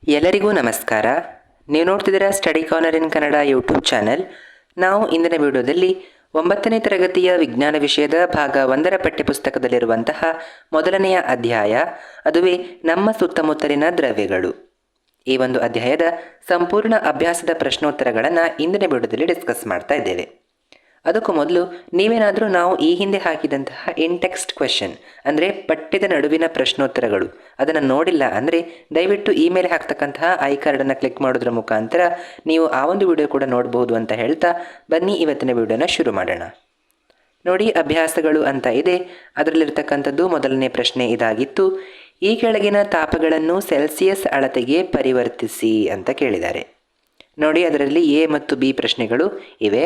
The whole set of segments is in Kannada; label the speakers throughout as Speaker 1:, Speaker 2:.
Speaker 1: ಎಲ್ಲರಿಗೂ ನಮಸ್ಕಾರ. ನೀವು ನೋಡ್ತಿದ್ದೀರಾ ಸ್ಟಡಿ ಕಾರ್ನರ್ ಇನ್ ಕನ್ನಡ ಯೂಟ್ಯೂಬ್ ಚಾನೆಲ್. ನಾವು ಇಂದಿನ ವಿಡಿಯೋದಲ್ಲಿ 9ನೇ ತರಗತಿಯ ವಿಜ್ಞಾನ ವಿಷಯದ ಭಾಗ 1ರ ಪಠ್ಯಪುಸ್ತಕದಲ್ಲಿರುವಂತಹ ಮೊದಲನೆಯ ಅಧ್ಯಾಯ, ಅದುವೇ ನಮ್ಮ ಸುತ್ತಮುತ್ತಲಿನ ದ್ರವ್ಯಗಳು. ಈ ಒಂದು ಅಧ್ಯಾಯದ ಸಂಪೂರ್ಣ ಅಭ್ಯಾಸದ ಪ್ರಶ್ನೋತ್ತರಗಳನ್ನು ಇಂದಿನ ವಿಡಿಯೋದಲ್ಲಿ ಡಿಸ್ಕಸ್ ಮಾಡ್ತಾ ಇದ್ದೇವೆ. ಅದಕ್ಕೂ ಮೊದಲು ನೀವೇನಾದರೂ ನಾವು ಈ ಹಿಂದೆ ಹಾಕಿದಂತಹ ಇನ್ಟೆಕ್ಸ್ಟ್ ಕ್ವೆಶನ್ ಅಂದರೆ ಪಠ್ಯದ ನಡುವಿನ ಪ್ರಶ್ನೋತ್ತರಗಳು ಅದನ್ನು ನೋಡಿಲ್ಲ ಅಂದರೆ ದಯವಿಟ್ಟು ಇಮೇಲ್ ಹಾಕ್ತಕ್ಕಂತಹ ಐ ಕಾರ್ಡನ್ನು ಕ್ಲಿಕ್ ಮಾಡೋದ್ರ ಮುಖಾಂತರ ನೀವು ಆ ಒಂದು ವಿಡಿಯೋ ಕೂಡ ನೋಡ್ಬೋದು ಅಂತ ಹೇಳ್ತಾ ಬನ್ನಿ ಇವತ್ತಿನ ವಿಡಿಯೋನ ಶುರು ಮಾಡೋಣ. ನೋಡಿ, ಅಭ್ಯಾಸಗಳು ಅಂತ ಇದೆ. ಅದರಲ್ಲಿರ್ತಕ್ಕಂಥದ್ದು ಮೊದಲನೇ ಪ್ರಶ್ನೆ ಇದಾಗಿತ್ತು. ಈ ಕೆಳಗಿನ ತಾಪಗಳನ್ನು ಸೆಲ್ಸಿಯಸ್ ಅಳತೆಗೆ ಪರಿವರ್ತಿಸಿ ಅಂತ ಕೇಳಿದ್ದಾರೆ. ನೋಡಿ, ಅದರಲ್ಲಿ ಎ ಮತ್ತು ಬಿ ಪ್ರಶ್ನೆಗಳು ಇವೆ.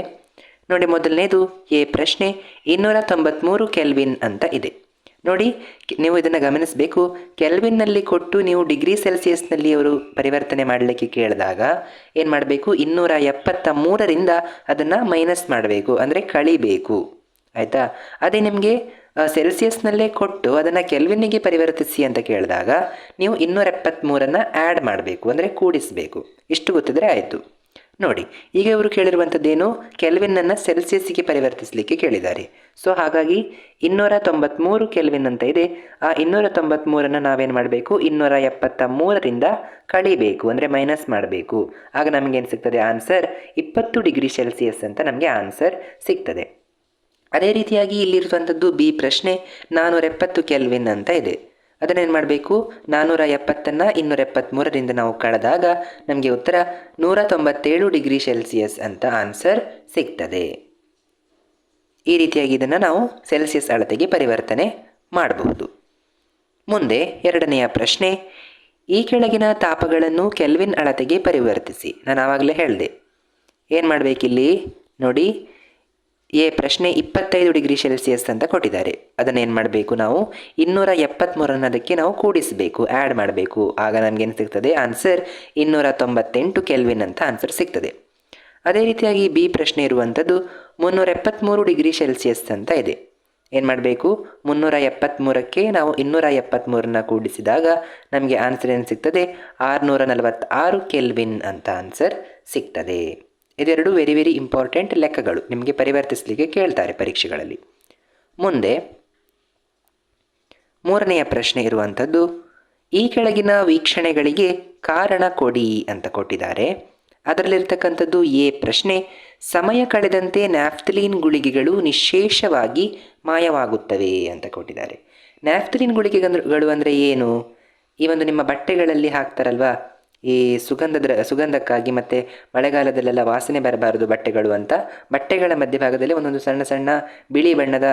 Speaker 1: ನೋಡಿ, ಮೊದಲನೇದು ಎ ಪ್ರಶ್ನೆ 293 ಕೆಲ್ವಿನ್ ಅಂತ ಇದೆ. ನೋಡಿ, ನೀವು ಇದನ್ನು ಗಮನಿಸಬೇಕು. ಕೆಲ್ವಿನ್ನಲ್ಲಿ ಕೊಟ್ಟು ನೀವು ಡಿಗ್ರಿ ಸೆಲ್ಸಿಯಸ್ನಲ್ಲಿ ಅವರು ಪರಿವರ್ತನೆ ಮಾಡಲಿಕ್ಕೆ ಕೇಳಿದಾಗ ಏನು ಮಾಡಬೇಕು, 273ರಿಂದ ಅದನ್ನು ಮೈನಸ್ ಮಾಡಬೇಕು, ಅಂದರೆ ಕಳಿಬೇಕು. ಆಯಿತಾ? ಅದೇ ನಿಮಗೆ ಸೆಲ್ಸಿಯಸ್ನಲ್ಲೇ ಕೊಟ್ಟು ಅದನ್ನು ಕೆಲ್ವಿನ್ನಿಗೆ ಪರಿವರ್ತಿಸಿ ಅಂತ ಕೇಳಿದಾಗ ನೀವು 273 ಆ್ಯಡ್ ಮಾಡಬೇಕು, ಅಂದರೆ ಕೂಡಿಸಬೇಕು. ಇಷ್ಟು ಗೊತ್ತಿದ್ರೆ ಆಯಿತು. ನೋಡಿ, ಈಗ ಇವರು ಕೇಳಿರುವಂಥದ್ದೇನು, ಕೆಲ್ವಿನ್ನನ್ನು ಸೆಲ್ಸಿಯಸ್ಸಿಗೆ ಪರಿವರ್ತಿಸಲಿಕ್ಕೆ ಕೇಳಿದ್ದಾರೆ. ಸೊ ಹಾಗಾಗಿ 293 ಕೆಲ್ವಿನ್ ಅಂತ ಇದೆ. ಆ 293 ನಾವೇನು ಮಾಡಬೇಕು, 273ರಿಂದ ಕಳಿಬೇಕು, ಅಂದರೆ ಮೈನಸ್ ಮಾಡಬೇಕು. ಆಗ ನಮಗೇನು ಸಿಗ್ತದೆ, ಆನ್ಸರ್ 20 ಡಿಗ್ರಿ ಸೆಲ್ಸಿಯಸ್ ಅಂತ ನಮಗೆ ಆನ್ಸರ್ ಸಿಗ್ತದೆ. ಅದೇ ರೀತಿಯಾಗಿ ಇಲ್ಲಿರುವಂಥದ್ದು ಬಿ ಪ್ರಶ್ನೆ 470 ಕೆಲ್ವಿನ್ ಅಂತ ಇದೆ. ಅದನ್ನೇನು ಮಾಡಬೇಕು, 470ನ್ನು 273ರಿಂದ ನಾವು ಕಳೆದಾಗ ನಮಗೆ ಉತ್ತರ 197 ಡಿಗ್ರಿ ಸೆಲ್ಸಿಯಸ್ ಅಂತ ಆನ್ಸರ್ ಸಿಗ್ತದೆ. ಈ ರೀತಿಯಾಗಿ ಇದನ್ನು ನಾವು ಸೆಲ್ಸಿಯಸ್ ಅಳತೆಗೆ ಪರಿವರ್ತನೆ ಮಾಡಬಹುದು. ಮುಂದೆ ಎರಡನೆಯ ಪ್ರಶ್ನೆ, ಈ ಕೆಳಗಿನ ತಾಪಗಳನ್ನು ಕೆಲ್ವಿನ್ ಅಳತೆಗೆ ಪರಿವರ್ತಿಸಿ. ನಾನು ಆವಾಗಲೇ ಹೇಳಿದೆ ಏನು ಮಾಡಬೇಕಿಲ್ಲಿ. ನೋಡಿ, ಎ ಪ್ರಶ್ನೆ 25 ಡಿಗ್ರಿ ಸೆಲ್ಸಿಯಸ್ ಅಂತ ಕೊಟ್ಟಿದ್ದಾರೆ. ಅದನ್ನೇನು ಮಾಡಬೇಕು, ನಾವು 273 ಅದಕ್ಕೆ ನಾವು ಕೂಡಿಸಬೇಕು, ಆ್ಯಡ್ ಮಾಡಬೇಕು. ಆಗ ನಮಗೇನು ಸಿಗ್ತದೆ, ಆನ್ಸರ್ 298 ಕೆಲ್ವಿನ್ ಅಂತ ಆನ್ಸರ್ ಸಿಗ್ತದೆ. ಅದೇ ರೀತಿಯಾಗಿ ಬಿ ಪ್ರಶ್ನೆ ಇರುವಂಥದ್ದು 373 ಡಿಗ್ರಿ ಸೆಲ್ಸಿಯಸ್ ಅಂತ ಇದೆ. ಏನು ಮಾಡಬೇಕು, 373ಕ್ಕೆ ನಾವು 273 ಕೂಡಿಸಿದಾಗ ನಮಗೆ ಆನ್ಸರ್ ಏನು ಸಿಗ್ತದೆ, 646 ಕೆಲ್ವಿನ್ ಅಂತ ಆನ್ಸರ್ ಸಿಗ್ತದೆ. ಇದೆರಡು ವೆರಿ ವೆರಿ ಇಂಪಾರ್ಟೆಂಟ್ ಲೆಕ್ಕಗಳು, ನಿಮಗೆ ಪರಿವರ್ತಿಸಲಿಕ್ಕೆ ಕೇಳ್ತಾರೆ ಪರೀಕ್ಷೆಗಳಲ್ಲಿ. ಮುಂದೆ ಮೂರನೆಯ ಪ್ರಶ್ನೆ ಇರುವಂಥದ್ದು, ಈ ಕೆಳಗಿನ ವೀಕ್ಷಣೆಗಳಿಗೆ ಕಾರಣ ಕೊಡಿ ಅಂತ ಕೊಟ್ಟಿದ್ದಾರೆ. ಅದರಲ್ಲಿರ್ತಕ್ಕಂಥದ್ದು ಎ ಪ್ರಶ್ನೆ, ಸಮಯ ಕಳೆದಂತೆ ನ್ಯಾಫ್ಥಲೀನ್ ಗುಳಿಗೆಗಳು ನಿಶ್ಶೇಷವಾಗಿ ಮಾಯವಾಗುತ್ತವೆ ಅಂತ ಕೊಟ್ಟಿದ್ದಾರೆ. ನ್ಯಾಫ್ಥಲೀನ್ ಗುಳಿಗೆಗಳು ಅಂದರೆ ಏನು? ಈ ಒಂದು ನಿಮ್ಮ ಬಟ್ಟೆಗಳಲ್ಲಿ ಹಾಕ್ತಾರಲ್ವಾ, ಈ ಸುಗಂಧಕ್ಕಾಗಿ ಮತ್ತು ಮಳೆಗಾಲದಲ್ಲೆಲ್ಲ ವಾಸನೆ ಬರಬಾರದು ಬಟ್ಟೆಗಳು ಅಂತ, ಬಟ್ಟೆಗಳ ಮಧ್ಯಭಾಗದಲ್ಲಿ ಒಂದೊಂದು ಸಣ್ಣ ಸಣ್ಣ ಬಿಳಿ ಬಣ್ಣದ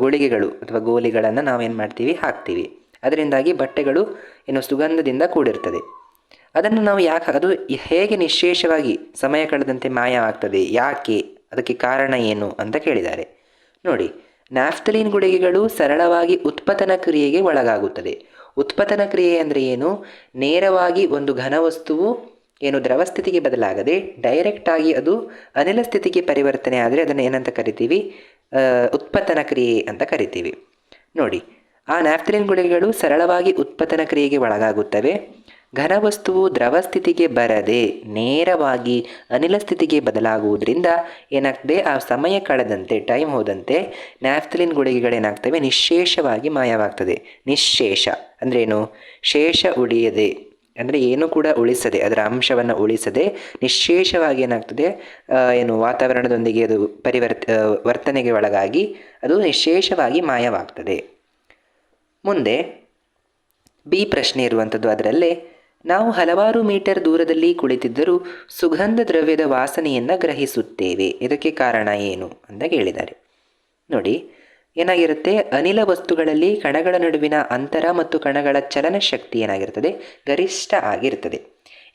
Speaker 1: ಗುಳಿಗೆಗಳು ಅಥವಾ ಗೋಲಿಗಳನ್ನು ನಾವೇನು ಮಾಡ್ತೀವಿ, ಹಾಕ್ತೀವಿ. ಅದರಿಂದಾಗಿ ಬಟ್ಟೆಗಳು ಏನು ಸುಗಂಧದಿಂದ ಕೂಡಿರ್ತದೆ. ಅದನ್ನು ನಾವು ಅದು ಹೇಗೆ ನಿಶ್ಶೇಷವಾಗಿ ಸಮಯ ಕಳೆದಂತೆ ಮಾಯ ಆಗ್ತದೆ, ಯಾಕೆ, ಅದಕ್ಕೆ ಕಾರಣ ಏನು ಅಂತ ಕೇಳಿದ್ದಾರೆ. ನೋಡಿ, ನ್ಯಾಫ್ಥಲೀನ್ ಗುಳಿಗೆಗಳು ಸರಳವಾಗಿ ಉತ್ಪತನ ಕ್ರಿಯೆಗೆ ಒಳಗಾಗುತ್ತದೆ. ಉತ್ಪತನ ಕ್ರಿಯೆ ಅಂದರೆ ಏನು, ನೇರವಾಗಿ ಒಂದು ಘನವಸ್ತುವು ಏನು ದ್ರವ ಸ್ಥಿತಿಗೆ ಬದಲಾಗದೆ ಡೈರೆಕ್ಟಾಗಿ ಅದು ಅನಿಲ ಸ್ಥಿತಿಗೆ ಪರಿವರ್ತನೆ ಆದರೆ ಅದನ್ನು ಏನಂತ ಕರಿತೀವಿ, ಉತ್ಪತನ ಕ್ರಿಯೆ ಅಂತ ಕರಿತೀವಿ. ನೋಡಿ, ಆ ನ್ಯಾಫ್ಥಲೀನ್ ಗುಳಿಗೆಗಳು ಸರಳವಾಗಿ ಉತ್ಪತನ ಕ್ರಿಯೆಗೆ ಒಳಗಾಗುತ್ತವೆ. ಘನವಸ್ತುವು ದ್ರವ ಸ್ಥಿತಿಗೆ ಬರದೆ ನೇರವಾಗಿ ಅನಿಲ ಸ್ಥಿತಿಗೆ ಬದಲಾಗುವುದರಿಂದ ಏನಾಗ್ತದೆ, ಆ ಸಮಯ ಕಳೆದಂತೆ ಟೈಮ್ ಹೋದಂತೆ ನ್ಯಾಫ್ಥಲೀನ್ ಗುಳಿಗೆಗಳೇನಾಗ್ತವೆ, ನಿಶ್ಶೇಷವಾಗಿ ಮಾಯವಾಗ್ತದೆ. ನಿಶ್ಶೇಷ ಅಂದರೆ ಏನು, ಶೇಷ ಉಳಿಯದೆ, ಅಂದರೆ ಏನು ಕೂಡ ಉಳಿಸದೆ, ಅದರ ಅಂಶವನ್ನು ಉಳಿಸದೆ ನಿಶ್ಶೇಷವಾಗಿ ಏನಾಗ್ತದೆ, ಏನು ವಾತಾವರಣದೊಂದಿಗೆ ಅದು ವರ್ತನೆಗೆ ಒಳಗಾಗಿ ಅದು ನಿಶ್ಶೇಷವಾಗಿ ಮಾಯವಾಗ್ತದೆ. ಮುಂದೆ ಬಿ ಪ್ರಶ್ನೆ ಇರುವಂಥದ್ದು, ಅದರಲ್ಲೇ ನಾವು ಹಲವಾರು ಮೀಟರ್ ದೂರದಲ್ಲಿ ಕುಳಿತಿದ್ದರೂ ಸುಗಂಧ ದ್ರವ್ಯದ ವಾಸನೆಯನ್ನು ಗ್ರಹಿಸುತ್ತೇವೆ, ಇದಕ್ಕೆ ಕಾರಣ ಏನು ಅಂತ ಕೇಳಿದ್ದಾರೆ. ನೋಡಿ, ಏನಾಗಿರುತ್ತೆ, ಅನಿಲ ವಸ್ತುಗಳಲ್ಲಿ ಕಣಗಳ ನಡುವಿನ ಅಂತರ ಮತ್ತು ಕಣಗಳ ಚಲನ ಶಕ್ತಿ ಏನಾಗಿರ್ತದೆ, ಗರಿಷ್ಠ ಆಗಿರ್ತದೆ.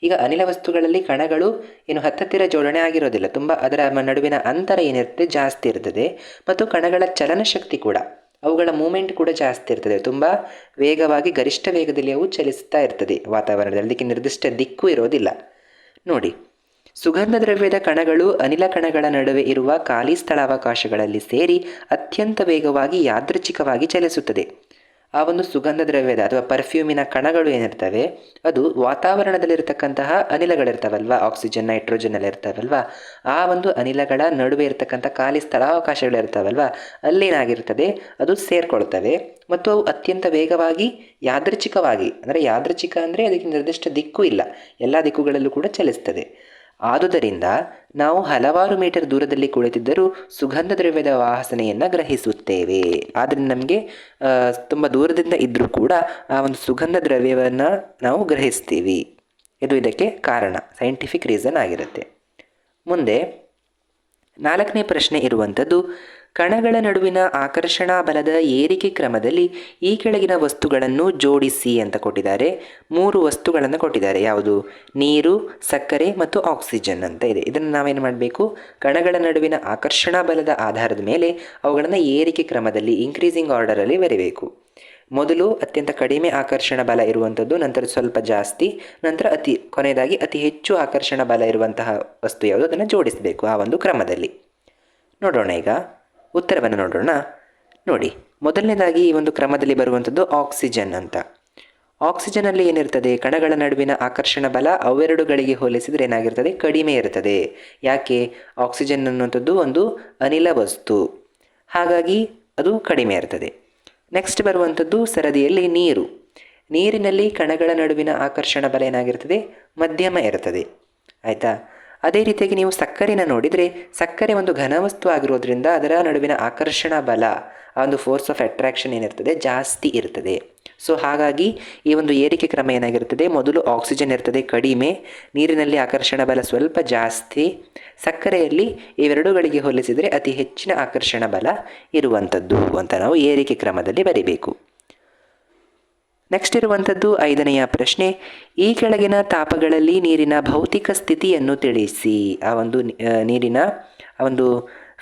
Speaker 1: ಈಗ ಅನಿಲ ವಸ್ತುಗಳಲ್ಲಿ ಕಣಗಳು ಏನು ಹತ್ತಿರ ಜೋಡಣೆ ಆಗಿರೋದಿಲ್ಲ, ತುಂಬ ಅದರ ನಡುವಿನ ಅಂತರ ಏನಿರುತ್ತೆ ಜಾಸ್ತಿ ಇರ್ತದೆ, ಮತ್ತು ಕಣಗಳ ಚಲನಶಕ್ತಿ ಕೂಡ, ಅವುಗಳ ಮೂಮೆಂಟ್ ಕೂಡ ಜಾಸ್ತಿ ಇರ್ತದೆ. ತುಂಬ ವೇಗವಾಗಿ ಗರಿಷ್ಠ ವೇಗದಲ್ಲಿ ಅವು ಚಲಿಸ್ತಾ ಇರ್ತದೆ ವಾತಾವರಣದಲ್ಲಿ, ಅದಕ್ಕೆ ನಿರ್ದಿಷ್ಟ ದಿಕ್ಕು ಇರೋದಿಲ್ಲ. ನೋಡಿ, ಸುಗಂಧ ದ್ರವ್ಯದ ಕಣಗಳು ಅನಿಲ ಕಣಗಳ ನಡುವೆ ಇರುವ ಖಾಲಿ ಸ್ಥಳಾವಕಾಶಗಳಲ್ಲಿ ಸೇರಿ ಅತ್ಯಂತ ವೇಗವಾಗಿ ಯಾದೃಚ್ಛಿಕವಾಗಿ ಚಲಿಸುತ್ತದೆ. ಆ ಒಂದು ಸುಗಂಧ ದ್ರವ್ಯದ ಅಥವಾ ಪರ್ಫ್ಯೂಮಿನ ಕಣಗಳು ಏನಿರ್ತವೆ ಅದು ವಾತಾವರಣದಲ್ಲಿರ್ತಕ್ಕಂತಹ ಅನಿಲಗಳಿರ್ತಾವಲ್ವ, ಆಕ್ಸಿಜನ್ ನೈಟ್ರೋಜನ್ ಎಲ್ಲ ಇರ್ತಾವಲ್ವ, ಆ ಒಂದು ಅನಿಲಗಳ ನಡುವೆ ಇರತಕ್ಕಂಥ ಖಾಲಿ ಸ್ಥಳಾವಕಾಶಗಳಿರ್ತಾವಲ್ವ, ಅಲ್ಲೇನಾಗಿರ್ತದೆ ಅದು ಸೇರ್ಕೊಳ್ತವೆ ಮತ್ತು ಅವು ಅತ್ಯಂತ ವೇಗವಾಗಿ ಯಾದೃಚ್ಛಿಕವಾಗಿ, ಅಂದರೆ ಯಾದೃಚ್ಛಿಕ ಅಂದರೆ ಅದಕ್ಕೆ ನಿರ್ದಿಷ್ಟ ದಿಕ್ಕು ಇಲ್ಲ, ಎಲ್ಲ ದಿಕ್ಕುಗಳಲ್ಲೂ ಕೂಡ ಚಲಿಸ್ತದೆ. ಆದುದರಿಂದ ನಾವು ಹಲವಾರು ಮೀಟರ್ ದೂರದಲ್ಲಿ ಕುಳಿತಿದ್ದರೂ ಸುಗಂಧ ದ್ರವ್ಯದ ವಾಸನೆಯನ್ನು ಗ್ರಹಿಸುತ್ತೇವೆ. ಆದ್ದರಿಂದ ನಮಗೆ ತುಂಬ ದೂರದಿಂದ ಇದ್ದರೂ ಕೂಡ ಆ ಒಂದು ಸುಗಂಧ ದ್ರವ್ಯವನ್ನು ನಾವು ಗ್ರಹಿಸ್ತೀವಿ. ಇದು ಇದಕ್ಕೆ ಕಾರಣ, ಸೈಂಟಿಫಿಕ್ ರೀಸನ್ ಆಗಿರುತ್ತೆ. ಮುಂದೆ 4ನೇ ಪ್ರಶ್ನೆ ಇರುವಂಥದ್ದು, ಕಣಗಳ ನಡುವಿನ ಆಕರ್ಷಣಾ ಬಲದ ಏರಿಕೆ ಕ್ರಮದಲ್ಲಿ ಈ ಕೆಳಗಿನ ವಸ್ತುಗಳನ್ನು ಜೋಡಿಸಿ ಅಂತ ಕೊಟ್ಟಿದ್ದಾರೆ. 3 ವಸ್ತುಗಳನ್ನು ಕೊಟ್ಟಿದ್ದಾರೆ. ಯಾವುದು? ನೀರು, ಸಕ್ಕರೆ ಮತ್ತು ಆಕ್ಸಿಜನ್ ಅಂತ ಇದೆ. ಇದನ್ನು ನಾವೇನು ಮಾಡಬೇಕು? ಕಣಗಳ ನಡುವಿನ ಆಕರ್ಷಣಾ ಬಲದ ಆಧಾರದ ಮೇಲೆ ಅವುಗಳನ್ನು ಏರಿಕೆ ಕ್ರಮದಲ್ಲಿ, ಇನ್ಕ್ರೀಸಿಂಗ್ ಆರ್ಡರಲ್ಲಿ ಬರೀಬೇಕು. ಮೊದಲು ಅತ್ಯಂತ ಕಡಿಮೆ ಆಕರ್ಷಣ ಬಲ ಇರುವಂಥದ್ದು, ನಂತರ ಸ್ವಲ್ಪ ಜಾಸ್ತಿ, ನಂತರ ಕೊನೆಯದಾಗಿ ಅತಿ ಹೆಚ್ಚು ಆಕರ್ಷಣ ಬಲ ಇರುವಂತಹ ವಸ್ತು ಯಾವುದು ಅದನ್ನು ಜೋಡಿಸಬೇಕು ಆ ಒಂದು ಕ್ರಮದಲ್ಲಿ. ನೋಡೋಣ, ಈಗ ಉತ್ತರವನ್ನು ನೋಡೋಣ. ನೋಡಿ, ಮೊದಲನೇದಾಗಿ ಈ ಒಂದು ಕ್ರಮದಲ್ಲಿ ಬರುವಂಥದ್ದು ಆಕ್ಸಿಜನ್ ಅಂತ. ಆಕ್ಸಿಜನಲ್ಲಿ ಏನಿರ್ತದೆ? ಕಣಗಳ ನಡುವಿನ ಆಕರ್ಷಣ ಬಲ ಅವೆರಡುಗಳಿಗೆ ಹೋಲಿಸಿದರೆ ಏನಾಗಿರ್ತದೆ? ಕಡಿಮೆ ಇರ್ತದೆ. ಯಾಕೆ? ಆಕ್ಸಿಜನ್ ಅನ್ನುವಂಥದ್ದು ಒಂದು ಅನಿಲ ವಸ್ತು, ಹಾಗಾಗಿ ಅದು ಕಡಿಮೆ ಇರ್ತದೆ. ನೆಕ್ಸ್ಟ್ ಬರುವಂಥದ್ದು ಸರದಿಯಲ್ಲಿ ನೀರು. ನೀರಿನಲ್ಲಿ ಕಣಗಳ ನಡುವಿನ ಆಕರ್ಷಣ ಬಲ ಏನಾಗಿರ್ತದೆ? ಮಧ್ಯಮ ಇರ್ತದೆ. ಆಯಿತಾ? ಅದೇ ರೀತಿಯಾಗಿ ನೀವು ಸಕ್ಕರೆನ ನೋಡಿದರೆ, ಸಕ್ಕರೆ ಒಂದು ಘನವಸ್ತು ಆಗಿರೋದ್ರಿಂದ ಅದರ ನಡುವಿನ ಆಕರ್ಷಣ ಬಲ, ಆ ಒಂದು ಫೋರ್ಸ್ ಆಫ್ ಅಟ್ರಾಕ್ಷನ್ ಏನಿರ್ತದೆ ಜಾಸ್ತಿ ಇರ್ತದೆ. ಸೊ ಹಾಗಾಗಿ ಈ ಒಂದು ಏರಿಕೆ ಕ್ರಮ ಏನಾಗಿರ್ತದೆ? ಮೊದಲು ಆಕ್ಸಿಜನ್ ಇರ್ತದೆ ಕಡಿಮೆ, ನೀರಿನಲ್ಲಿ ಆಕರ್ಷಣ ಬಲ ಸ್ವಲ್ಪ ಜಾಸ್ತಿ, ಸಕ್ಕರೆಯಲ್ಲಿ ಇವೆರಡುಗಳಿಗೆ ಹೋಲಿಸಿದರೆ ಅತಿ ಹೆಚ್ಚಿನ ಆಕರ್ಷಣ ಬಲ ಇರುವಂಥದ್ದು ಅಂತ ನಾವು ಏರಿಕೆ ಕ್ರಮದಲ್ಲಿ ಬರೀಬೇಕು. ನೆಕ್ಸ್ಟ್ ಇರುವಂಥದ್ದು 5ನೆಯ ಪ್ರಶ್ನೆ, ಈ ಕೆಳಗಿನ ತಾಪಗಳಲ್ಲಿ ನೀರಿನ ಭೌತಿಕ ಸ್ಥಿತಿಯನ್ನು ತಿಳಿಸಿ. ಆ ಒಂದು ನೀರಿನ ಒಂದು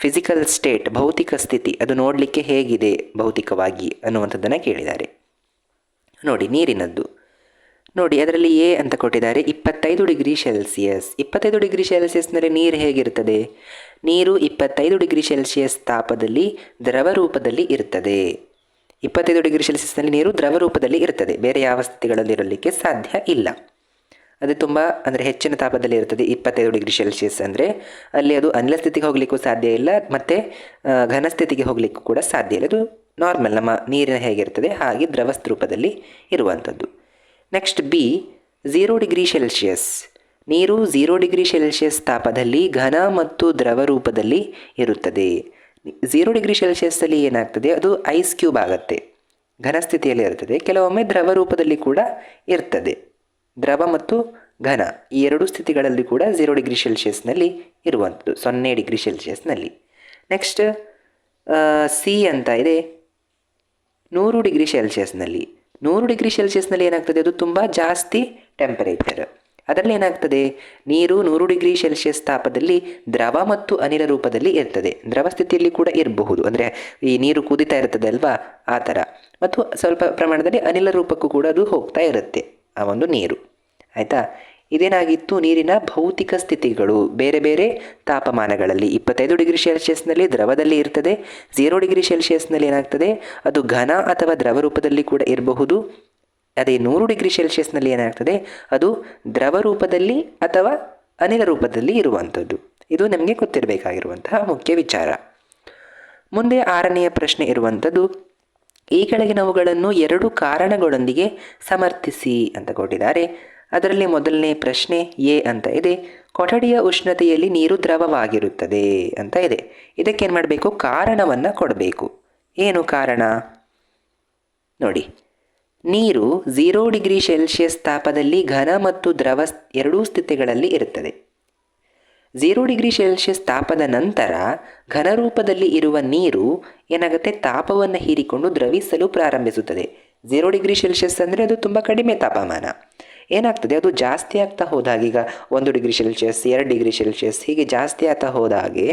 Speaker 1: ಫಿಸಿಕಲ್ ಸ್ಟೇಟ್, ಭೌತಿಕ ಸ್ಥಿತಿ, ಅದು ನೋಡಲಿಕ್ಕೆ ಹೇಗಿದೆ ಭೌತಿಕವಾಗಿ ಅನ್ನುವಂಥದ್ದನ್ನು ಕೇಳಿದ್ದಾರೆ. ನೋಡಿ, ನೀರಿನದ್ದು ನೋಡಿ, ಅದರಲ್ಲಿ ಎ ಅಂತ ಕೊಟ್ಟಿದ್ದಾರೆ 25 ಡಿಗ್ರಿ ಸೆಲ್ಸಿಯಸ್. 25 ಡಿಗ್ರಿ ಸೆಲ್ಸಿಯಸ್ನಲ್ಲಿ ನೀರು ಹೇಗಿರ್ತದೆ? ನೀರು 25 ಡಿಗ್ರಿ ಸೆಲ್ಸಿಯಸ್ ತಾಪದಲ್ಲಿ ದ್ರವ ರೂಪದಲ್ಲಿ ಇರ್ತದೆ. 25 ಡಿಗ್ರಿ ಸೆಲ್ಸಿಯಸ್ನಲ್ಲಿ ನೀರು ದ್ರವ ರೂಪದಲ್ಲಿ ಇರ್ತದೆ, ಬೇರೆ ಯಾವ ಸ್ಥಿತಿಗಳಲ್ಲಿ ಇರಲಿಕ್ಕೆ ಸಾಧ್ಯ ಇಲ್ಲ. ಅದು ತುಂಬ ಅಂದರೆ ಹೆಚ್ಚಿನ ತಾಪದಲ್ಲಿ ಇರ್ತದೆ. 25 ಡಿಗ್ರಿ ಸೆಲ್ಸಿಯಸ್ ಅಂದರೆ ಅಲ್ಲಿ ಅದು ಅನಿಲ ಸ್ಥಿತಿಗೆ ಹೋಗಲಿಕ್ಕೂ ಸಾಧ್ಯ ಇಲ್ಲ, ಮತ್ತು ಘನ ಸ್ಥಿತಿಗೆ ಹೋಗಲಿಕ್ಕೂ ಕೂಡ ಸಾಧ್ಯ ಇಲ್ಲ. ಅದು ನಾರ್ಮಲ್, ನಮ್ಮ ನೀರಿನ ಹೇಗಿರ್ತದೆ ಹಾಗೆ ದ್ರವ ರೂಪದಲ್ಲಿ ಇರುವಂಥದ್ದು. Next B, 0 degree Celsius. ನೀರು 0 ಡಿಗ್ರಿ ಸೆಲ್ಸಿಯಸ್ ತಾಪದಲ್ಲಿ ಘನ ಮತ್ತು ದ್ರವ ರೂಪದಲ್ಲಿ ಇರುತ್ತದೆ. 0 ಡಿಗ್ರಿ ಸೆಲ್ಸಿಯಸ್ಸಲ್ಲಿ ಏನಾಗ್ತದೆ? ಅದು ಐಸ್ ಕ್ಯೂಬ್ ಆಗುತ್ತೆ, ಘನ ಸ್ಥಿತಿಯಲ್ಲಿ ಇರ್ತದೆ. ಕೆಲವೊಮ್ಮೆ ದ್ರವ ರೂಪದಲ್ಲಿ ಕೂಡ ಇರ್ತದೆ. ದ್ರವ ಮತ್ತು ಘನ ಈ ಎರಡು ಸ್ಥಿತಿಗಳಲ್ಲಿ ಕೂಡ 0 ಡಿಗ್ರಿ ಸೆಲ್ಸಿಯಸ್ನಲ್ಲಿ ಇರುವಂಥದ್ದು, 0 ಡಿಗ್ರಿ ಸೆಲ್ಸಿಯಸ್ನಲ್ಲಿ. ನೆಕ್ಸ್ಟ್ ಸಿ ಅಂತ ಇದೆ 100 ಡಿಗ್ರಿ ಸೆಲ್ಸಿಯಸ್ನಲ್ಲಿ. 100 ಡಿಗ್ರಿ ಸೆಲ್ಸಿಯಸ್ನಲ್ಲಿ ಏನಾಗ್ತದೆ? ಅದು ತುಂಬ ಜಾಸ್ತಿ ಟೆಂಪರೇಚರ್. ಅದರಲ್ಲಿ ಏನಾಗ್ತದೆ? ನೀರು 100 ಡಿಗ್ರಿ ಸೆಲ್ಸಿಯಸ್ ತಾಪದಲ್ಲಿ ದ್ರವ ಮತ್ತು ಅನಿಲ ರೂಪದಲ್ಲಿ ಇರ್ತದೆ. ದ್ರವ ಸ್ಥಿತಿಯಲ್ಲಿ ಕೂಡ ಇರಬಹುದು, ಅಂದರೆ ಈ ನೀರು ಕುದಿತಾ ಇರ್ತದೆ ಅಲ್ವಾ, ಆ ಥರ. ಮತ್ತು ಸ್ವಲ್ಪ ಪ್ರಮಾಣದಲ್ಲಿ ಅನಿಲ ರೂಪಕ್ಕೂ ಕೂಡ ಅದು ಹೋಗ್ತಾ ಇರುತ್ತೆ ಆ ಒಂದು ನೀರು. ಆಯಿತಾ? ಇದೇನಾಗಿತ್ತು? ನೀರಿನ ಭೌತಿಕ ಸ್ಥಿತಿಗಳು ಬೇರೆ ಬೇರೆ ತಾಪಮಾನಗಳಲ್ಲಿ. 25 ಡಿಗ್ರಿ ಸೆಲ್ಸಿಯಸ್ನಲ್ಲಿ ದ್ರವದಲ್ಲಿ ಇರ್ತದೆ. 0 ಡಿಗ್ರಿ ಸೆಲ್ಸಿಯಸ್ನಲ್ಲಿ ಏನಾಗ್ತದೆ? ಅದು ಘನ ಅಥವಾ ದ್ರವ ರೂಪದಲ್ಲಿ ಕೂಡ ಇರಬಹುದು. ಅದೇ 100 ಡಿಗ್ರಿ ಸೆಲ್ಸಿಯಸ್ನಲ್ಲಿ ಏನಾಗ್ತದೆ? ಅದು ದ್ರವ ರೂಪದಲ್ಲಿ ಅಥವಾ ಅನಿಲ ರೂಪದಲ್ಲಿ ಇರುವಂಥದ್ದು. ಇದು ನಮಗೆ ಗೊತ್ತಿರಬೇಕಾಗಿರುವಂತಹ ಮುಖ್ಯ ವಿಚಾರ. ಮುಂದೆ 6ನೆಯ ಪ್ರಶ್ನೆ ಇರುವಂಥದ್ದು, ಈ ಕೆಳಗಿನವುಗಳನ್ನು 2 ಕಾರಣಗಳೊಂದಿಗೆ ಸಮರ್ಥಿಸಿ ಅಂತ ಕೊಟ್ಟಿದ್ದಾರೆ. ಅದರಲ್ಲಿ ಮೊದಲನೇ ಪ್ರಶ್ನೆ ಎ ಅಂತ ಇದೆ, ಕೊಠಡಿಯ ಉಷ್ಣತೆಯಲ್ಲಿ ನೀರು ದ್ರವವಾಗಿರುತ್ತದೆ ಅಂತ ಇದೆ. ಇದಕ್ಕೇನು ಮಾಡಬೇಕು? ಕಾರಣವನ್ನು ಕೊಡಬೇಕು. ಏನು ಕಾರಣ? ನೋಡಿ, ನೀರು 0 ಡಿಗ್ರಿ ಸೆಲ್ಸಿಯಸ್ ತಾಪದಲ್ಲಿ ಘನ ಮತ್ತು ದ್ರವ ಎರಡೂ ಸ್ಥಿತಿಗಳಲ್ಲಿ ಇರುತ್ತದೆ. 0 ಡಿಗ್ರಿ ಸೆಲ್ಸಿಯಸ್ ತಾಪದ ನಂತರ ಘನರೂಪದಲ್ಲಿ ಇರುವ ನೀರು ಏನಾಗುತ್ತೆ? ತಾಪವನ್ನು ಹೀರಿಕೊಂಡು ದ್ರವಿಸಲು ಪ್ರಾರಂಭಿಸುತ್ತದೆ. 0 ಡಿಗ್ರಿ ಸೆಲ್ಸಿಯಸ್ ಅಂದರೆ ಅದು ತುಂಬ ಕಡಿಮೆ ತಾಪಮಾನ. ಏನಾಗ್ತದೆ? ಅದು ಜಾಸ್ತಿ ಆಗ್ತಾ ಹೋದಾಗ, ಈಗ 1 ಡಿಗ್ರಿ ಸೆಲ್ಸಿಯಸ್, 2 ಡಿಗ್ರಿ ಸೆಲ್ಸಿಯಸ್ ಹೀಗೆ ಜಾಸ್ತಿ ಆಗ್ತಾ ಹೋದಾಗೆ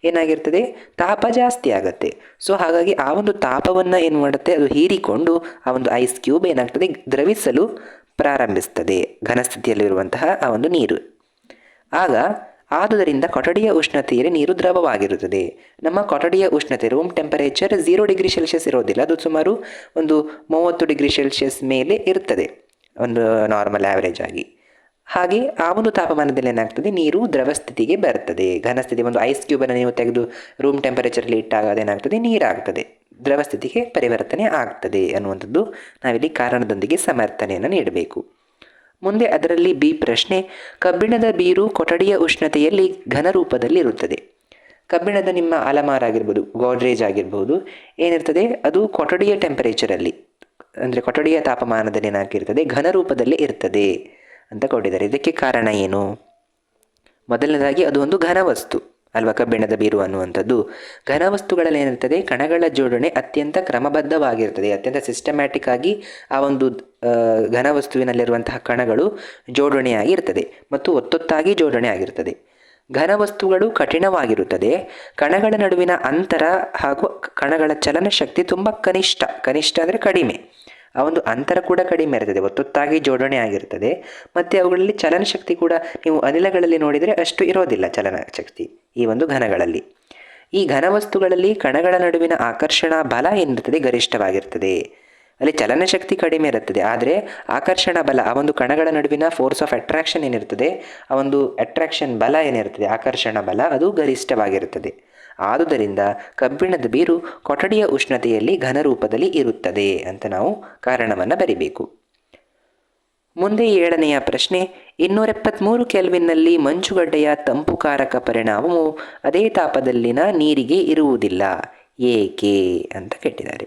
Speaker 1: ಏನಾಗಿರ್ತದೆ? ತಾಪ ಜಾಸ್ತಿ ಆಗುತ್ತೆ. ಸೊ ಹಾಗಾಗಿ ಆ ಒಂದು ತಾಪವನ್ನು ಏನು ಮಾಡುತ್ತೆ? ಅದು ಹೀರಿಕೊಂಡು ಆ ಒಂದು ಐಸ್ ಕ್ಯೂಬ್ ಏನಾಗ್ತದೆ? ದ್ರವಿಸಲು ಪ್ರಾರಂಭಿಸ್ತದೆ ಘನಸ್ಥಿತಿಯಲ್ಲಿರುವಂತಹ ಆ ಒಂದು ನೀರು. ಆಗ ಆದುದರಿಂದ ಕೊಠಡಿಯ ಉಷ್ಣತೆಯಲ್ಲಿ ನೀರು ದ್ರವವಾಗಿರುತ್ತದೆ. ನಮ್ಮ ಕೊಠಡಿಯ ಉಷ್ಣತೆ ರೂಮ್ ಟೆಂಪರೇಚರ್ 0 ಡಿಗ್ರಿ ಸೆಲ್ಸಿಯಸ್ ಇರೋದಿಲ್ಲ, ಅದು ಸುಮಾರು ಒಂದು 30 ಡಿಗ್ರಿ ಸೆಲ್ಸಿಯಸ್ ಮೇಲೆ ಇರ್ತದೆ ಒಂದು ನಾರ್ಮಲ್ ಆ್ಯಾವ್ರೇಜ್ ಆಗಿ. ಹಾಗೆ ಆ ಒಂದು ತಾಪಮಾನದಲ್ಲಿ ಏನಾಗ್ತದೆ, ನೀರು ದ್ರವ ಸ್ಥಿತಿಗೆ ಬರ್ತದೆ. ಘನ ಸ್ಥಿತಿ ಒಂದು ಐಸ್ ಕ್ಯೂಬನ್ನು ನೀವು ತೆಗೆದು ರೂಮ್ ಟೆಂಪರೇಚರಲ್ಲಿ ಇಟ್ಟಾಗ ಅದೇನಾಗ್ತದೆ, ನೀರಾಗ್ತದೆ, ದ್ರವ ಸ್ಥಿತಿಗೆ ಪರಿವರ್ತನೆ ಆಗ್ತದೆ ಅನ್ನುವಂಥದ್ದು ನಾವಿಲ್ಲಿ ಕಾರಣದೊಂದಿಗೆ ಸಮರ್ಥನೆಯನ್ನು ನೀಡಬೇಕು. ಮುಂದೆ ಅದರಲ್ಲಿ ಬಿ ಪ್ರಶ್ನೆ, ಕಬ್ಬಿಣದ ಬೀರು ಕೊಠಡಿಯ ಉಷ್ಣತೆಯಲ್ಲಿ ಘನ ರೂಪದಲ್ಲಿ ಇರುತ್ತದೆ. ಕಬ್ಬಿಣದ ನಿಮ್ಮ ಅಲಮಾರ್ ಆಗಿರ್ಬೋದು, ಗೋಡ್ರೇಜ್ ಆಗಿರ್ಬೋದು, ಏನಿರ್ತದೆ ಅದು ಕೊಠಡಿಯ ಟೆಂಪರೇಚರಲ್ಲಿ ಅಂದರೆ ಕೊಠಡಿಯ ತಾಪಮಾನದಲ್ಲಿ ಏನಾಗಿರ್ತದೆ, ಘನ ರೂಪದಲ್ಲಿ ಇರ್ತದೆ ಅಂತ ಕೊಟ್ಟಿದ್ದಾರೆ. ಇದಕ್ಕೆ ಕಾರಣ ಏನು? ಮೊದಲನೇದಾಗಿ ಅದು ಒಂದು ಘನವಸ್ತು ಅಲ್ವಾ, ಕಬ್ಬಿಣದ ಬೀರು ಅನ್ನುವಂಥದ್ದು. ಘನವಸ್ತುಗಳಲ್ಲಿ ಏನಿರ್ತದೆ, ಕಣಗಳ ಜೋಡಣೆ ಅತ್ಯಂತ ಕ್ರಮಬದ್ಧವಾಗಿರ್ತದೆ, ಅತ್ಯಂತ ಸಿಸ್ಟಮ್ಯಾಟಿಕ್ ಆಗಿ ಆ ಒಂದು ಘನವಸ್ತುವಿನಲ್ಲಿರುವಂತಹ ಕಣಗಳು ಜೋಡಣೆಯಾಗಿ ಇರ್ತದೆ ಮತ್ತು ಒತ್ತೊತ್ತಾಗಿ ಜೋಡಣೆ ಆಗಿರ್ತದೆ. ಘನವಸ್ತುಗಳು ಕಠಿಣವಾಗಿರುತ್ತದೆ, ಕಣಗಳ ನಡುವಿನ ಅಂತರ ಹಾಗೂ ಕಣಗಳ ಚಲನಶಕ್ತಿ ತುಂಬ ಕನಿಷ್ಠ ಅಂದರೆ ಕಡಿಮೆ, ಆ ಒಂದು ಅಂತರ ಕೂಡ ಕಡಿಮೆ ಇರ್ತದೆ, ಒತ್ತೊತ್ತಾಗಿ ಜೋಡಣೆ ಆಗಿರ್ತದೆ, ಮತ್ತು ಅವುಗಳಲ್ಲಿ ಚಲನಶಕ್ತಿ ಕೂಡ ನೀವು ಅನಿಲಗಳಲ್ಲಿ ನೋಡಿದರೆ ಅಷ್ಟು ಇರೋದಿಲ್ಲ ಚಲನಶಕ್ತಿ ಈ ಒಂದು ಘನಗಳಲ್ಲಿ. ಈ ಘನವಸ್ತುಗಳಲ್ಲಿ ಕಣಗಳ ನಡುವಿನ ಆಕರ್ಷಣಾ ಬಲ ಏನಿರ್ತದೆ ಗರಿಷ್ಠವಾಗಿರ್ತದೆ. ಅಲ್ಲಿ ಚಲನಶಕ್ತಿ ಕಡಿಮೆ ಇರುತ್ತದೆ, ಆದರೆ ಆಕರ್ಷಣಾ ಬಲ, ಆ ಒಂದು ಕಣಗಳ ನಡುವಿನ ಫೋರ್ಸ್ ಆಫ್ ಅಟ್ರಾಕ್ಷನ್ ಏನಿರ್ತದೆ, ಆ ಒಂದು ಅಟ್ರಾಕ್ಷನ್ ಬಲ ಏನಿರ್ತದೆ, ಆಕರ್ಷಣಾ ಬಲ, ಅದು ಗರಿಷ್ಠವಾಗಿರುತ್ತದೆ. ಆದುದರಿಂದ ಕಬ್ಬಿಣದ ಬೀರು ಕೊಠಡಿಯ ಉಷ್ಣತೆಯಲ್ಲಿ ಘನರೂಪದಲ್ಲಿ ಇರುತ್ತದೆ ಅಂತ ನಾವು ಕಾರಣವನ್ನು ಬರಿಬೇಕು. ಮುಂದೆ 7ನೆಯ ಪ್ರಶ್ನೆ, 273 ಕೆಲ್ವಿನ್ನಲ್ಲಿ ಮಂಜುಗಡ್ಡೆಯ ತಂಪುಕಾರಕ ಪರಿಣಾಮವು ಅದೇ ತಾಪದಲ್ಲಿನ ನೀರಿಗೆ ಇರುವುದಿಲ್ಲ, ಏಕೆ ಅಂತ ಕೇಳಿದ್ದಾರೆ.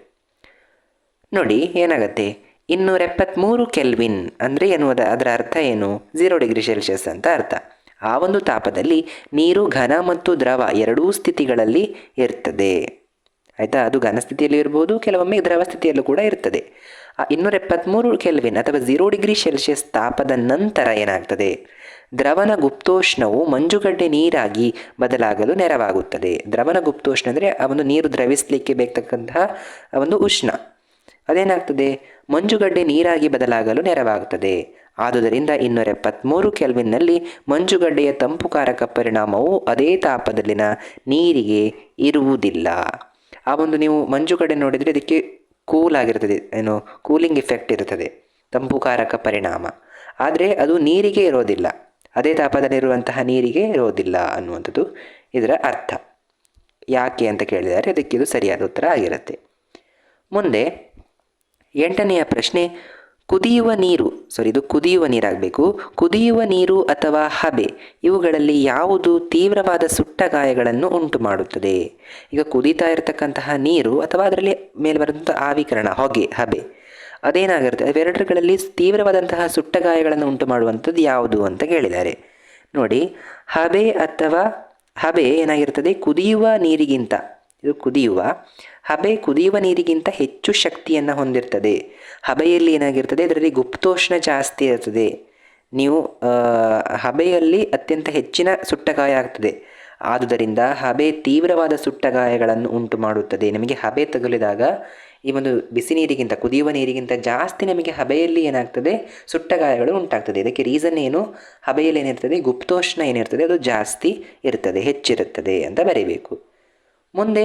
Speaker 1: ನೋಡಿ ಏನಾಗುತ್ತೆ, 273 ಕೆಲ್ವಿನ್ ಅಂದರೆ ಏನು, ಅದರ ಅರ್ಥ ಏನು, 0 ಡಿಗ್ರಿ ಸೆಲ್ಸಿಯಸ್ ಅಂತ ಅರ್ಥ. ಆ ಒಂದು ತಾಪದಲ್ಲಿ ನೀರು ಘನ ಮತ್ತು ದ್ರವ ಎರಡೂ ಸ್ಥಿತಿಗಳಲ್ಲಿ ಇರ್ತದೆ, ಆಯಿತಾ. ಅದು ಘನ ಸ್ಥಿತಿಯಲ್ಲಿ ಇರ್ಬೋದು, ಕೆಲವೊಮ್ಮೆ ದ್ರವ ಸ್ಥಿತಿಯಲ್ಲೂ ಕೂಡ ಇರ್ತದೆ. ಆ 273 ಕೆಲ್ವಿನ್ ಅಥವಾ 0 ಡಿಗ್ರಿ ಸೆಲ್ಸಿಯಸ್ ತಾಪದ ನಂತರ ಏನಾಗ್ತದೆ, ದ್ರವನ ಗುಪ್ತೋಷ್ಣವು ಮಂಜುಗಡ್ಡೆ ನೀರಾಗಿ ಬದಲಾಗಲು ನೆರವಾಗುತ್ತದೆ. ದ್ರವನ ಗುಪ್ತೋಷ್ಣ ಅಂದರೆ ಆ ಒಂದು ನೀರು ದ್ರವಿಸಲಿಕ್ಕೆ ಬೇಕಾಗತಕ್ಕಂತಹ ಒಂದು ಉಷ್ಣ, ಅದೇನಾಗ್ತದೆ, ಮಂಜುಗಡ್ಡೆ ನೀರಾಗಿ ಬದಲಾಗಲು ನೆರವಾಗುತ್ತದೆ. ಆದುದರಿಂದ 273 ಕೆಲ್ವಿನ್ನಲ್ಲಿ ಮಂಜುಗಡ್ಡೆಯ ತಂಪುಕಾರಕ ಪರಿಣಾಮವು ಅದೇ ತಾಪದಲ್ಲಿನ ನೀರಿಗೆ ಇರುವುದಿಲ್ಲ. ಆ ಒಂದು ನೀವು ಮಂಜುಗಡ್ಡೆ ನೋಡಿದರೆ ಅದಕ್ಕೆ ಕೂಲ್ ಆಗಿರ್ತದೆ, ಏನು ಕೂಲಿಂಗ್ ಇಫೆಕ್ಟ್ ಇರ್ತದೆ, ತಂಪುಕಾರಕ ಪರಿಣಾಮ, ಆದರೆ ಅದು ನೀರಿಗೆ ಇರೋದಿಲ್ಲ, ಅದೇ ತಾಪದಲ್ಲಿರುವಂತಹ ನೀರಿಗೆ ಇರೋದಿಲ್ಲ ಅನ್ನುವಂಥದ್ದು ಇದರ ಅರ್ಥ. ಯಾಕೆ ಅಂತ ಕೇಳಿದರೆ ಅದಕ್ಕೆ ಇದು ಸರಿಯಾದ ಉತ್ತರ ಆಗಿರುತ್ತೆ. ಮುಂದೆ 8ನೆಯ ಪ್ರಶ್ನೆ, ಕುದಿಯುವ ನೀರಾಗಬೇಕು. ಕುದಿಯುವ ನೀರು ಅಥವಾ ಹಬೆ ಇವುಗಳಲ್ಲಿ ಯಾವುದು ತೀವ್ರವಾದ ಸುಟ್ಟ ಗಾಯಗಳನ್ನು ಉಂಟು ಮಾಡುತ್ತದೆ? ಈಗ ಕುದೀತಾ ಇರತಕ್ಕಂತಹ ನೀರು ಅಥವಾ ಅದರಲ್ಲಿ ಮೇಲೆ ಬರುವಂಥ ಆವಿಕರಣ, ಹಬೆ, ಅದೇನಾಗಿರುತ್ತೆ, ಅವೆರಡರಲ್ಲಿ ತೀವ್ರವಾದಂತಹ ಸುಟ್ಟ ಗಾಯಗಳನ್ನು ಉಂಟು ಮಾಡುವಂಥದ್ದು ಯಾವುದು ಅಂತ ಕೇಳಿದ್ದಾರೆ. ನೋಡಿ, ಹಬೆ ಏನಾಗಿರ್ತದೆ, ಕುದಿಯುವ ನೀರಿಗಿಂತ, ಇದು ಹಬೆ ಕುದಿಯುವ ನೀರಿಗಿಂತ ಹೆಚ್ಚು ಶಕ್ತಿಯನ್ನು ಹೊಂದಿರ್ತದೆ. ಹಬೆಯಲ್ಲಿ ಏನಾಗಿರ್ತದೆ, ಅದರಲ್ಲಿ ಗುಪ್ತೋಷ್ಣ ಜಾಸ್ತಿ ಇರ್ತದೆ. ನೀವು ಹಬೆಯಲ್ಲಿ ಅತ್ಯಂತ ಹೆಚ್ಚಿನ ಸುಟ್ಟ ಗಾಯ ಆಗ್ತದೆ. ಆದುದರಿಂದ ಹಬೆ ತೀವ್ರವಾದ ಸುಟ್ಟ ಗಾಯಗಳನ್ನು ಉಂಟು ಮಾಡುತ್ತದೆ. ನಮಗೆ ಹಬೆ ತಗುಲಿದಾಗ ಈ ಒಂದು ಬಿಸಿ ನೀರಿಗಿಂತ, ಕುದಿಯುವ ನೀರಿಗಿಂತ ಜಾಸ್ತಿ ನಮಗೆ ಹಬೆಯಲ್ಲಿ ಏನಾಗ್ತದೆ, ಸುಟ್ಟ ಗಾಯಗಳು ಉಂಟಾಗ್ತದೆ. ಇದಕ್ಕೆ ರೀಸನ್ ಏನು, ಹಬೆಯಲ್ಲಿ ಏನಿರ್ತದೆ, ಗುಪ್ತೋಷ್ಣ ಏನಿರ್ತದೆ ಅದು ಜಾಸ್ತಿ ಇರ್ತದೆ, ಹೆಚ್ಚಿರುತ್ತದೆ ಅಂತ ಬರೀಬೇಕು. ಮುಂದೆ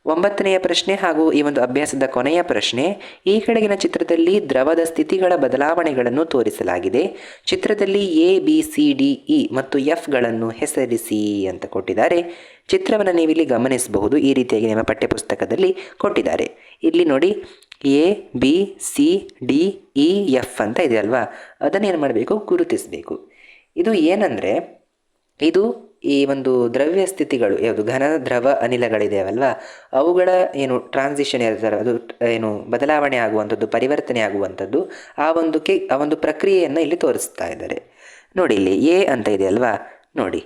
Speaker 1: 9ನೆಯ ಪ್ರಶ್ನೆ ಹಾಗೂ ಈ ಒಂದು ಅಭ್ಯಾಸದ ಕೊನೆಯ ಪ್ರಶ್ನೆ, ಈ ಕೆಳಗಿನ ಚಿತ್ರದಲ್ಲಿ ದ್ರವದ ಸ್ಥಿತಿಗಳ ಬದಲಾವಣೆಗಳನ್ನು ತೋರಿಸಲಾಗಿದೆ. ಚಿತ್ರದಲ್ಲಿ ABCDE ಮತ್ತು Fಗಳನ್ನು ಹೆಸರಿಸಿ ಅಂತ ಕೊಟ್ಟಿದ್ದಾರೆ. ಚಿತ್ರವನ್ನು ನೀವಿಲ್ಲಿ ಗಮನಿಸಬಹುದು, ಈ ರೀತಿಯಾಗಿ ನಿಮ್ಮ ಪಠ್ಯಪುಸ್ತಕದಲ್ಲಿ ಕೊಟ್ಟಿದ್ದಾರೆ. ಇಲ್ಲಿ ನೋಡಿ ABCDEF ಅಂತ ಇದೆ ಅಲ್ವಾ, ಅದನ್ನೇನು ಮಾಡಬೇಕು, ಗುರುತಿಸಬೇಕು. ಇದು ಏನಂದರೆ, ಇದು ಈ ಒಂದು ದ್ರವ್ಯ ಸ್ಥಿತಿಗಳು, ಯಾವುದು ಘನ ದ್ರವ ಅನಿಲಗಳಿದೆಯಲ್ವ, ಅವುಗಳ ಏನು ಟ್ರಾನ್ಸಿಷನ್ ಇರ್ತಾರೆ, ಅದು ಏನು ಬದಲಾವಣೆ ಆಗುವಂಥದ್ದು, ಪರಿವರ್ತನೆ ಆಗುವಂಥದ್ದು, ಆ ಒಂದು ಪ್ರಕ್ರಿಯೆಯನ್ನು ಇಲ್ಲಿ ತೋರಿಸ್ತಾ ಇದ್ದಾರೆ. ನೋಡಿ, ಇಲ್ಲಿ ಎ ಅಂತ ಇದೆ ಅಲ್ವಾ, ನೋಡಿ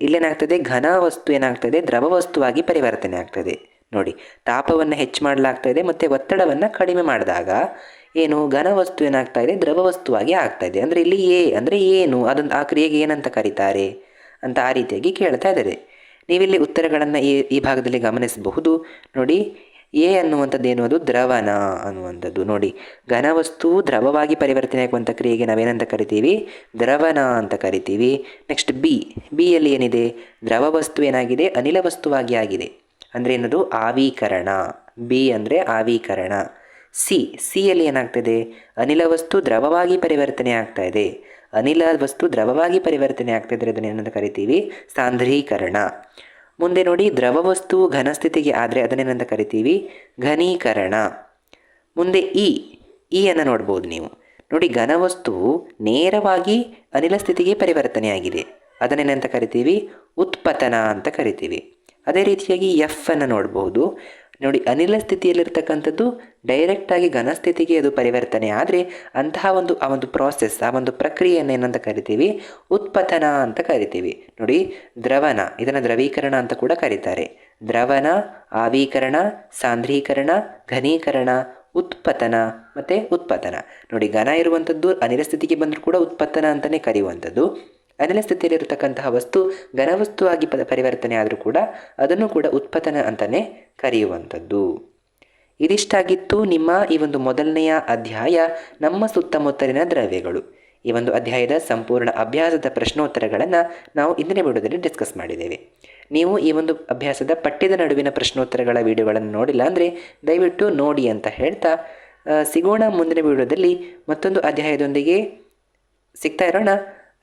Speaker 1: ಇಲ್ಲೇನಾಗ್ತದೆ, ಘನ ವಸ್ತು ಏನಾಗ್ತದೆ, ದ್ರವ ವಸ್ತುವಾಗಿ ಪರಿವರ್ತನೆ ಆಗ್ತದೆ. ನೋಡಿ, ತಾಪವನ್ನು ಹೆಚ್ಚು ಮಾಡಲಾಗ್ತಾ ಇದೆ ಮತ್ತು ಒತ್ತಡವನ್ನು ಕಡಿಮೆ ಮಾಡಿದಾಗ ಏನು, ಘನ ವಸ್ತು ಏನಾಗ್ತಾ ಇದೆ, ದ್ರವ ವಸ್ತುವಾಗಿ ಆಗ್ತಾ ಇದೆ. ಅಂದರೆ ಇಲ್ಲಿ ಎ ಅಂದರೆ ಏನು, ಅದನ್ನು ಆ ಕ್ರಿಯೆಗೆ ಏನಂತ ಕರೀತಾರೆ ಅಂತ ಆ ರೀತಿಯಾಗಿ ಕೇಳ್ತಾ ಇದ್ದಾರೆ. ನೀವಿಲ್ಲಿ ಉತ್ತರಗಳನ್ನು ಈ ಭಾಗದಲ್ಲಿ ಗಮನಿಸಬಹುದು. ನೋಡಿ, ಎ ಅನ್ನುವಂಥದ್ದು ಅದು ದ್ರವಣ ಅನ್ನುವಂಥದ್ದು. ನೋಡಿ, ಘನವಸ್ತು ದ್ರವವಾಗಿ ಪರಿವರ್ತನೆ ಆಗುವಂಥ ಕ್ರಿಯೆಗೆ ನಾವೇನಂತ ಕರಿತೀವಿ? ದ್ರವಣ ಅಂತ ಕರಿತೀವಿ. ನೆಕ್ಸ್ಟ್ ಬಿಯಲ್ಲಿ ಏನಿದೆ? ದ್ರವ ವಸ್ತು ಏನಾಗಿದೆ? ಅನಿಲ ವಸ್ತುವಾಗಿ ಆಗಿದೆ. ಅಂದರೆ ಏನದು? ಆವೀಕರಣ. ಬಿ ಅಂದರೆ ಆವೀಕರಣ. ಸಿಯಲ್ಲಿ ಏನಾಗ್ತದೆ? ಅನಿಲ ವಸ್ತು ದ್ರವವಾಗಿ ಪರಿವರ್ತನೆ ಆಗ್ತಾ ಇದೆ. ಅನಿಲ ವಸ್ತು ದ್ರವವಾಗಿ ಪರಿವರ್ತನೆ ಆಗ್ತಾ ಇದ್ದರೆ ಅದನ್ನು ಏನಂತ ಕರಿತೀವಿ? ಸಾಂದ್ರೀಕರಣ. ಮುಂದೆ ನೋಡಿ, ದ್ರವ ವಸ್ತು ಘನಸ್ಥಿತಿಗೆ ಆದರೆ ಅದನ್ನೇನಂತ ಕರಿತೀವಿ? ಘನೀಕರಣ. ಮುಂದೆ ಅನ್ನು ನೋಡ್ಬೋದು ನೀವು. ನೋಡಿ, ಘನವಸ್ತು ನೇರವಾಗಿ ಅನಿಲ ಸ್ಥಿತಿಗೆ ಪರಿವರ್ತನೆಯಾಗಿದೆ. ಅದನ್ನೇನಂತ ಕರಿತೀವಿ? ಉತ್ಪತನ ಅಂತ ಕರಿತೀವಿ. ಅದೇ ರೀತಿಯಾಗಿ ಅನ್ನು ನೋಡ್ಬೋದು. ನೋಡಿ, ಅನಿಲ ಸ್ಥಿತಿಯಲ್ಲಿರ್ತಕ್ಕಂಥದ್ದು ಡೈರೆಕ್ಟಾಗಿ ಘನಸ್ಥಿತಿಗೆ ಅದು ಪರಿವರ್ತನೆ ಆದರೆ ಅಂತಹ ಒಂದು ಪ್ರಾಸೆಸ್, ಆ ಒಂದು ಪ್ರಕ್ರಿಯೆಯನ್ನು ಏನಂತ ಕರಿತೀವಿ? ಉತ್ಪತನ ಅಂತ ಕರಿತೀವಿ. ನೋಡಿ, ದ್ರವಣ, ಇದನ್ನು ದ್ರವೀಕರಣ ಅಂತ ಕೂಡ ಕರೀತಾರೆ. ದ್ರವಣ, ಆವೀಕರಣ, ಸಾಂದ್ರೀಕರಣ, ಘನೀಕರಣ, ಉತ್ಪತನ ಮತ್ತು ಉತ್ಪತನ. ನೋಡಿ, ಘನ ಇರುವಂಥದ್ದು ಅನಿಲ ಸ್ಥಿತಿಗೆ ಬಂದರೂ ಕೂಡ ಉತ್ಪತನ ಅಂತಲೇ ಕರೆಯುವಂಥದ್ದು. ಅನಿಲ ಸ್ಥಿತಿಯಲ್ಲಿರತಕ್ಕಂತಹ ವಸ್ತು ಘನವಸ್ತುವಾಗಿ ಪರಿವರ್ತನೆ ಆದರೂ ಕೂಡ ಅದನ್ನು ಕೂಡ ಉತ್ಪತನ ಅಂತಲೇ ಕರೆಯುವಂಥದ್ದು. ಇದಿಷ್ಟಾಗಿತ್ತು ನಿಮ್ಮ ಈ ಒಂದು ಮೊದಲನೆಯ ಅಧ್ಯಾಯ, ನಮ್ಮ ಸುತ್ತಮುತ್ತಲಿನ ದ್ರವ್ಯಗಳು. ಈ ಒಂದು ಅಧ್ಯಾಯದ ಸಂಪೂರ್ಣ ಅಭ್ಯಾಸದ ಪ್ರಶ್ನೋತ್ತರಗಳನ್ನು ನಾವು ಇಂದಿನ ವಿಡಿಯೋದಲ್ಲಿ ಡಿಸ್ಕಸ್ ಮಾಡಿದ್ದೇವೆ. ನೀವು ಈ ಒಂದು ಅಭ್ಯಾಸದ ಪಠ್ಯದ ನಡುವಿನ ಪ್ರಶ್ನೋತ್ತರಗಳ ವಿಡಿಯೋಗಳನ್ನು ನೋಡಿಲ್ಲ ಅಂದರೆ ದಯವಿಟ್ಟು ನೋಡಿ ಅಂತ ಹೇಳ್ತಾ ಸಿಗೋಣ ಮುಂದಿನ ವಿಡಿಯೋದಲ್ಲಿ ಮತ್ತೊಂದು ಅಧ್ಯಾಯದೊಂದಿಗೆ ಸಿಗ್ತಾ ಇರೋಣ.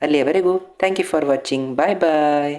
Speaker 1: ಅಲ್ಲಿಯವರೆಗೂ thank you for watching. Bye bye.